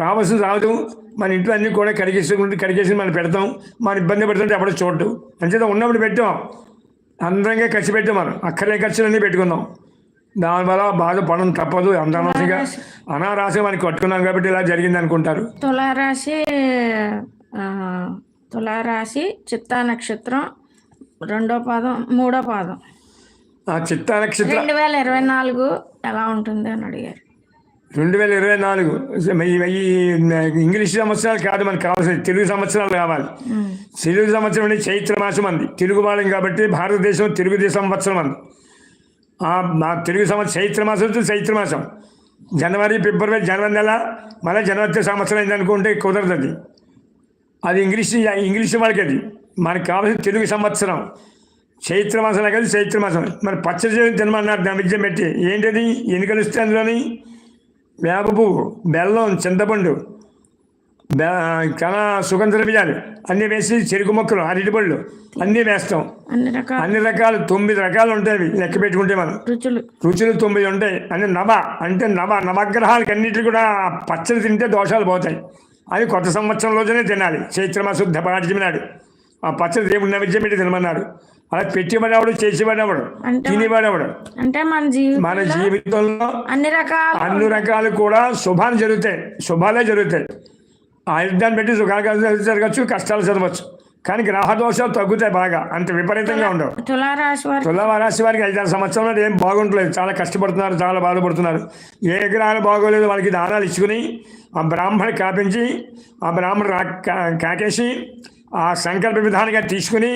రావాల్సింది రావడం, మన ఇంట్లో అన్నీ కూడా కడిగేసి మనం పెడతాం, మన ఇబ్బంది పడుతుంటే ఎప్పుడు చూడటం అంచేత ఉన్నప్పుడు పెట్టాం, అందరంగా ఖర్చు పెట్టాం, మనం అక్కర్లే ఖర్చులన్నీ పెట్టుకుందాం. దానివల్ల బాధ పడడం తప్పదు. అనారాశి మనకి కట్టుకున్నాం కాబట్టి ఇలా జరిగింది అనుకుంటారు. తులారాశి చిత్తా నక్షత్రం 2వ పాదం 3వ పాదం. చిత్తా నక్షత్రం 2024 ఎలా ఉంటుంది అని అడిగారు. 2024 ఈ ఇంగ్లీష్ సంవత్సరాలు కాదు, మనకు కావాల్సింది తెలుగు సంవత్సరాలు కావాలి. తెలుగు సంవత్సరం అంటే చైత్ర మాసం అంది, తెలుగు వాళ్ళం కాబట్టి భారతదేశం తెలుగు సంవత్సరం అంది. తెలుగు సంవత్సరం చైత్ర మాసం చైత్ర మాసం, జనవరి ఫిబ్రవరి జనవరి నెల, మళ్ళీ జనవరి సంవత్సరం అయింది అనుకుంటే కుదరదు. అది ఇంగ్లీష్ వాళ్ళకి, అది మనకు కావాల్సిన తెలుగు సంవత్సరం చైత్ర మాసం కదా, చైత్ర మాసం. మరి పచ్చడి తినమన్నారు నైవేద్యం పెట్టి, ఏంటది ఎన్ని కలుస్తాయి అందులోని? వేప పువ్వు, బెల్లం, చింతపండు, సుగంధ ద్రవ్యాలు అన్నీ వేసి, చెరుకు మొక్కలు, అరటిపళ్ళు అన్నీ వేస్తాం. అన్ని రకాలు 9 రకాలు ఉంటాయి లెక్క పెట్టుకుంటే మనం. రుచులు 9 ఉంటాయి. అంటే నవగ్రహాలకి అన్నింటికి కూడా పచ్చడి తింటే దోషాలు పోతాయి. అది కొత్త సంవత్సరం రోజునే తినాలి, చైత్రమాస శుద్ధ పాఠ్యమి నాడు. ఆ పచ్చడి దేవుడు నైవేద్యం పెట్టి తినమన్నారు. అలా పెట్టివాడేవాడు, చేసేవాడేవాడు, తినేవాడేవాడు. అంటే మన జీవితంలో అన్ని రకాలు కూడా శుభాలే జరుగుతాయి. ఆయుధాన్ని పెట్టి సుఖాలు జరగచ్చు, కష్టాలు చదవచ్చు. కానీ గ్రహ దోషాలు తగ్గుతాయి బాగా, అంత విపరీతంగా ఉండవు. తులారాశి వారికి 5-6 సంవత్సరాలు ఏం బాగుంటలేదు, చాలా కష్టపడుతున్నారు, చాలా బాధపడుతున్నారు. ఏ గ్రహాలు బాగోలేదు వాళ్ళకి దానాలు ఇచ్చుకుని, ఆ బ్రాహ్మణి కాపించి, ఆ బ్రాహ్మణు కాకేసి, ఆ సంకల్ప విధానంగా తీసుకుని,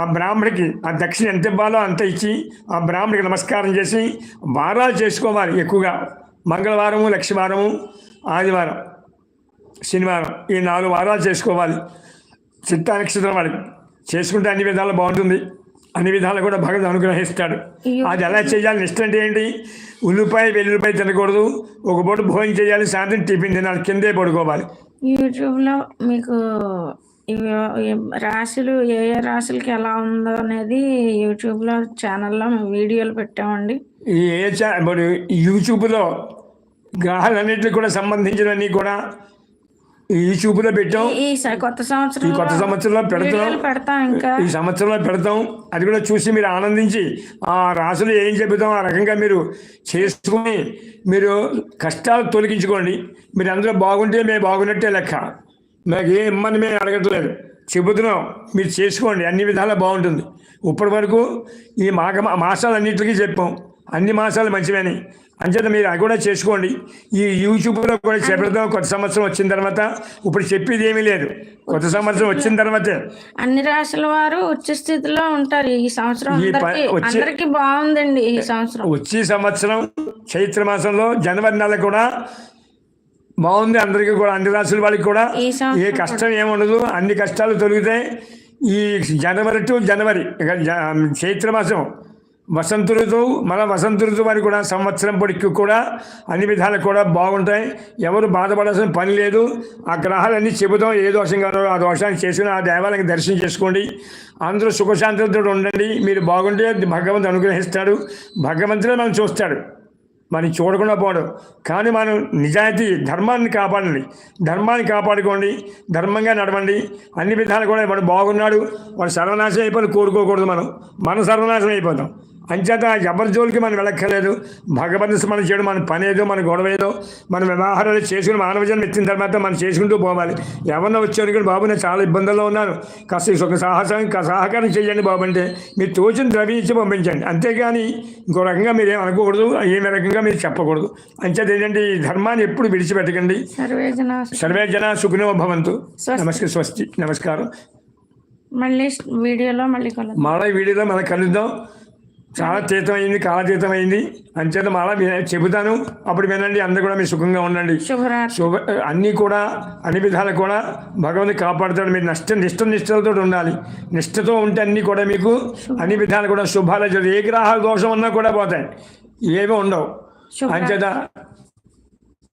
ఆ బ్రాహ్మడికి ఆ దక్షిణ ఎంత ఇవ్వాలో అంత ఇచ్చి, ఆ బ్రాహ్మడికి నమస్కారం చేసి వారాలు చేసుకోవాలి. ఎక్కువగా మంగళవారము, లక్ష్మీవారము, ఆదివారం, శనివారం, ఈ 4 వారాలు చేసుకోవాలి. చిత్తా నక్షత్రం వాడికి చేసుకుంటే అన్ని విధాలు బాగుంటుంది, అన్ని విధాలు కూడా భగవంతుడు అనుగ్రహిస్తాడు. అది ఎలా చేయాలి? నిష్ట అంటే ఏంటి? ఉల్లిపాయ వెల్లుల్లిపాయ తినకూడదు, ఒక పూట భోజనం చేయాలి, సాయంత్రం టిఫిన్ తినాలి, కిందే పడుకోవాలి. యూట్యూబ్లో మీకు రాశులు ఏ రాశులకి ఎలా ఉందో అనేది యూట్యూబ్లో ఛానల్లో మేము వీడియోలు పెట్టామండి. యూట్యూబ్లో గ్రహాలన్నింటికి కూడా సంబంధించినవన్నీ కూడా యూట్యూబ్లో పెట్టాం. ఈ కొత్త సంవత్సరంలో పెడతాం. ఇంకా ఈ సంవత్సరంలో పెడతాం. అది కూడా చూసి మీరు ఆనందించి ఆ రాశులు ఏం చెబుతాం ఆ రకంగా మీరు చేసుకుని మీరు కష్టాలు తొలగించుకోండి. మీరు అందరూ బాగుంటే మేము బాగున్నట్టే లెక్క. మాకు ఏ ఇమ్మని మేము అడగట్లేదు, చెబుతున్నాం. మీరు చేసుకోండి, అన్ని విధాలా బాగుంటుంది. ఇప్పటి వరకు ఈ మాసాలన్నింటికి చెప్పాం, అన్ని మాసాలు మంచివని. అంచేత మీరు అది కూడా చేసుకోండి. ఈ యూట్యూబ్లో కూడా చెప్పడం కొత్త సంవత్సరం వచ్చిన తర్వాత. ఇప్పుడు చెప్పేది ఏమీ లేదు, కొత్త సంవత్సరం వచ్చిన తర్వాతే. అన్ని రాశుల వారు ఉచ్చ స్థితిలో ఉంటారు. ఈ సంవత్సరం అందరికీ బాగుందండి. ఈ సంవత్సరం వచ్చే సంవత్సరం చైత్ర మాసంలో జనవరి నెల కూడా బాగుంది అందరికీ కూడా, అన్ని రాశుల వాళ్ళకి కూడా. ఏ కష్టం ఏముండదు, అన్ని కష్టాలు తొలుగుతాయి. ఈ జనవరి టు జనవరి చైత్రమాసం వసంత ఋతువు, మన వసంత ఋతువు వారికి కూడా సంవత్సరం పొడికి కూడా అన్ని విధాలు కూడా బాగుంటాయి. ఎవరు బాధపడాల్సిన పని లేదు. ఆ గ్రహాలన్నీ చెబుతాం, ఏ దోషం కాదో ఆ దోషాన్ని చేసుకుని ఆ దేవాలయానికి దర్శనం చేసుకోండి. అందరూ సుఖశాంతులతో ఉండండి. మీరు బాగుంటే భగవంతుడు అనుగ్రహిస్తాడు. భగవంతుడే మనం చూస్తాడు, మనం చూడకుండా పోవడం. కానీ మనం నిజాయితీ ధర్మాన్ని కాపాడండి, ధర్మాన్ని కాపాడుకోండి, ధర్మంగా నడవండి. అన్ని విధాలు కూడా వాడు బాగున్నాడు, వాడు సర్వనాశనం అయిపోయి కోరుకోకూడదు. మనం సర్వనాశనం అయిపోతాం. అంచేత ఎవరి జోలికి మనం వెళ్ళక్కర్లేదు. భగవంతుడు మనం చేయడం మన పని ఏదో, మన గొడవ ఏదో, మన వ్యవహారాలు చేసుకుని మానవ జన్మ ఎత్తిన తర్వాత మనం చేసుకుంటూ పోవాలి. ఎవరన్నా వచ్చారు కూడా, బాబు నేను చాలా ఇబ్బందుల్లో ఉన్నాను, కాస్త సహకారం చేయండి బాబు అంటే మీరు తోచిన ద్రవ్యం ఇచ్చి పంపించండి. అంతేగాని ఇంకో రకంగా మీరు ఏం అనుకోకూడదు, ఏమి రకంగా మీరు చెప్పకూడదు. అంచేత ఏంటంటే ఈ ధర్మాన్ని ఎప్పుడు విడిచిపెట్టకండి. సర్వే జన సుఖినో భవంతు. నమస్తే, స్వస్తి, నమస్కారం. మళ్ళీ వీడియోలో మళ్ళీ కలుద్దాం. చాలా తీతమైంది, కాలతీతమైంది. అంచేత మళ్ళీ చెబుతాను, అప్పుడు వినండి. అందరూ కూడా మీరు సుఖంగా ఉండండి. అన్నీ కూడా అన్ని విధాలు కూడా భగవంతుడు కాపాడుతాడు. మీరు నిష్టలతో ఉండాలి. నిష్టతో ఉంటే అన్నీ కూడా మీకు అన్ని విధాలు కూడా శుభాలు జరుగుతాయి. ఏ గ్రహాల దోషం ఉన్నా కూడా పోతాయి, ఏమీ ఉండవు. అంచేత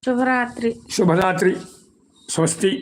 శుభరాత్రి, స్వస్తి.